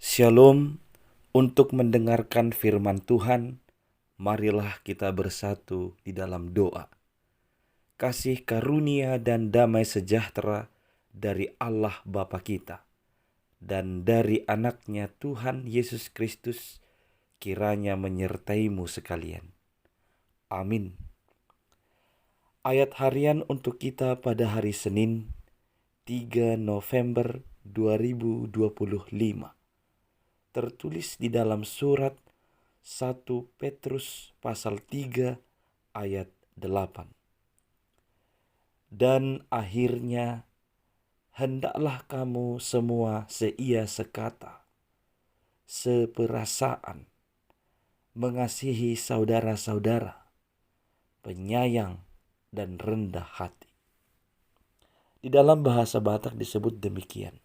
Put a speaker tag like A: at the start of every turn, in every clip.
A: Shalom. Untuk mendengarkan firman Tuhan, marilah kita bersatu di dalam doa. Kasih karunia dan damai sejahtera dari Allah Bapa kita dan dari anaknya Tuhan Yesus Kristus kiranya menyertaimu sekalian. Amin. Ayat harian untuk kita pada hari Senin 3 November 2025 tertulis di dalam surat 1 Petrus pasal 3 ayat 8. Dan akhirnya hendaklah kamu semua seia sekata, seperasaan, mengasihi saudara-saudara, penyayang dan rendah hati. Di dalam bahasa Batak disebut demikian.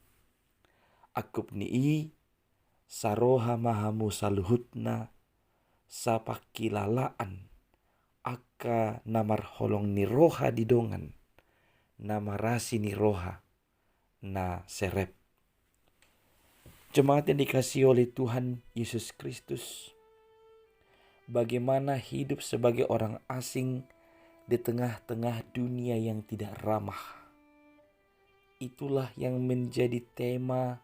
A: Akup nii saroha mahamu saluhutna sapakilalaan aka namar holong ni roha didongan namarasi ni roha na serep. Jemaat yang dikasihi oleh Tuhan Yesus Kristus, bagaimana hidup sebagai orang asing di tengah-tengah dunia yang tidak ramah. Itulah yang menjadi tema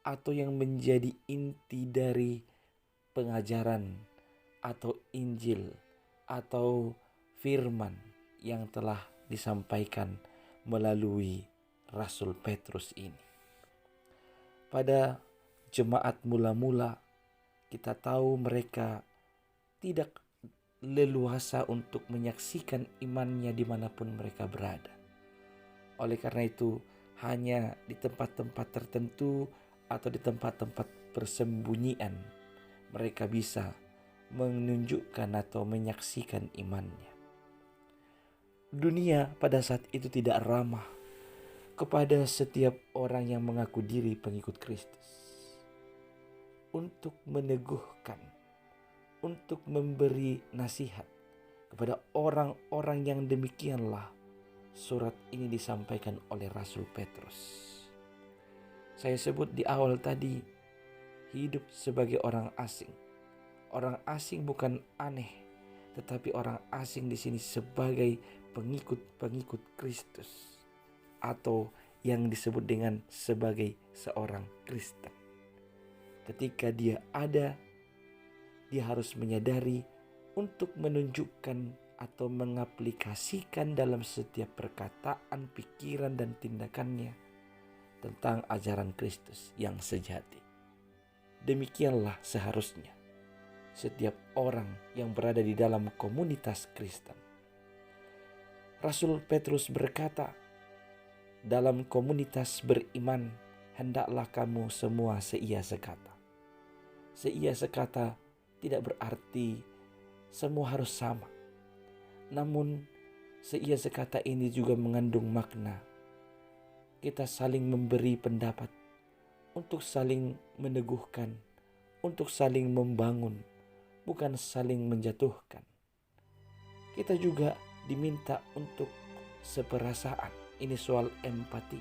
A: atau yang menjadi inti dari pengajaran atau Injil atau firman yang telah disampaikan melalui Rasul Petrus ini. Pada jemaat mula-mula kita tahu mereka tidak leluasa untuk menyaksikan imannya dimanapun mereka berada. Oleh karena itu hanya di tempat-tempat tertentu atau di tempat-tempat persembunyian mereka bisa menunjukkan atau menyaksikan imannya. Dunia pada saat itu tidak ramah kepada setiap orang yang mengaku diri pengikut Kristus. Untuk meneguhkan, untuk memberi nasihat kepada orang-orang yang demikianlah surat ini disampaikan oleh Rasul Petrus. Saya sebut di awal tadi, hidup sebagai orang asing. Orang asing bukan aneh, tetapi orang asing di sini sebagai pengikut-pengikut Kristus atau yang disebut dengan sebagai seorang Kristen. Ketika dia ada, dia harus menyadari untuk menunjukkan atau mengaplikasikan dalam setiap perkataan, pikiran, dan tindakannya tentang ajaran Kristus yang sejati. Demikianlah seharusnya setiap orang yang berada di dalam komunitas Kristen. Rasul Petrus berkata, dalam komunitas beriman hendaklah kamu semua seia sekata. Seia sekata tidak berarti semua harus sama. Namun seia sekata ini juga mengandung makna kita saling memberi pendapat, untuk saling meneguhkan, untuk saling membangun, bukan saling menjatuhkan. Kita juga diminta untuk seperasaan. Ini soal empati,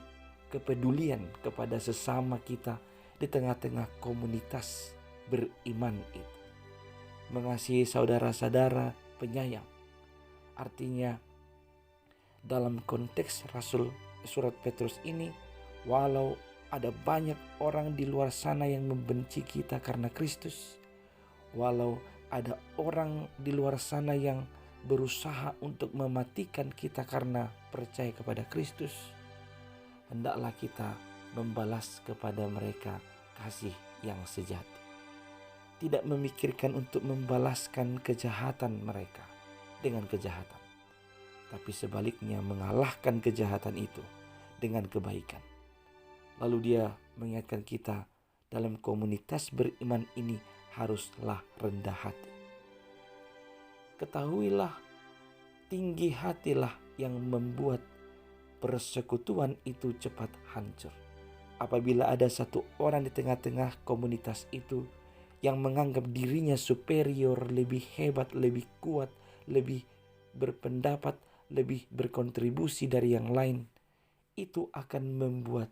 A: kepedulian kepada sesama kita di tengah-tengah komunitas beriman itu. Mengasihi saudara-saudara, penyayang. Artinya dalam konteks surat Petrus ini, walau ada banyak orang di luar sana yang membenci kita karena Kristus, walau ada orang di luar sana yang berusaha untuk mematikan kita karena percaya kepada Kristus, hendaklah kita membalas kepada mereka kasih yang sejati. Tidak memikirkan untuk membalaskan kejahatan mereka dengan kejahatan, tapi sebaliknya mengalahkan kejahatan itu dengan kebaikan. Lalu dia mengingatkan kita dalam komunitas beriman ini haruslah rendah hati. Ketahuilah, tinggi hatilah yang membuat persekutuan itu cepat hancur. Apabila ada satu orang di tengah-tengah komunitas itu yang menganggap dirinya superior, lebih hebat, lebih kuat, lebih berpendapat, lebih berkontribusi dari yang lain, itu akan membuat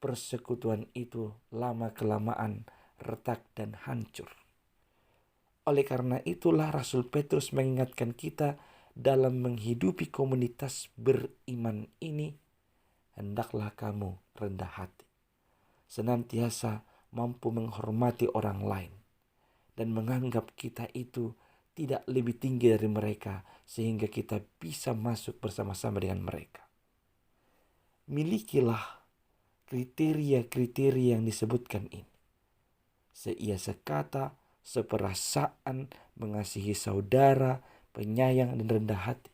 A: persekutuan itu lama-kelamaan retak dan hancur. Oleh karena itulah Rasul Petrus mengingatkan kita dalam menghidupi komunitas beriman ini, hendaklah kamu rendah hati, senantiasa mampu menghormati orang lain, dan menganggap kita itu tidak lebih tinggi dari mereka sehingga kita bisa masuk bersama-sama dengan mereka. Milikilah kriteria-kriteria yang disebutkan ini. Seia sekata, seperasaan, mengasihi saudara, penyayang dan rendah hati.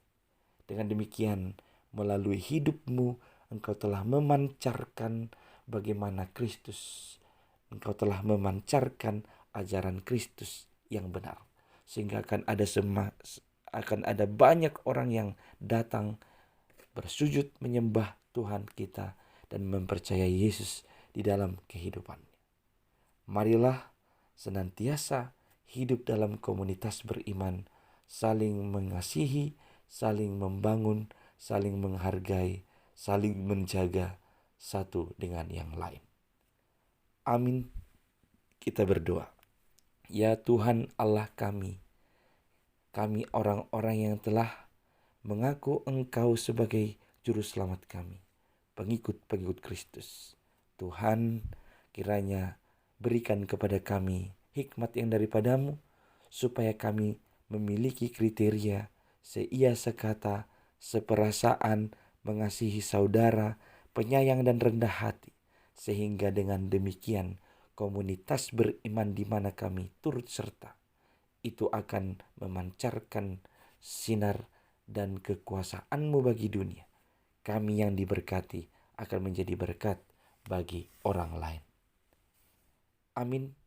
A: Dengan demikian, melalui hidupmu, engkau telah memancarkan bagaimana Kristus. Engkau telah memancarkan ajaran Kristus yang benar. Sehingga akan ada banyak orang yang datang bersujud menyembah Tuhan kita dan mempercayai Yesus di dalam kehidupannya. Marilah senantiasa hidup dalam komunitas beriman, saling mengasihi, saling membangun, saling menghargai, saling menjaga satu dengan yang lain. Amin. Kita berdoa. Ya Tuhan Allah kami orang-orang yang telah mengaku Engkau sebagai juru selamat kami, pengikut-pengikut Kristus. Tuhan, kiranya berikan kepada kami hikmat yang daripadamu, supaya kami memiliki kriteria seia sekata, seperasaan, mengasihi saudara, penyayang dan rendah hati. Sehingga dengan demikian komunitas beriman di mana kami turut serta, itu akan memancarkan sinar dan kekuasaan-Mu bagi dunia. Kami yang diberkati akan menjadi berkat bagi orang lain. Amin.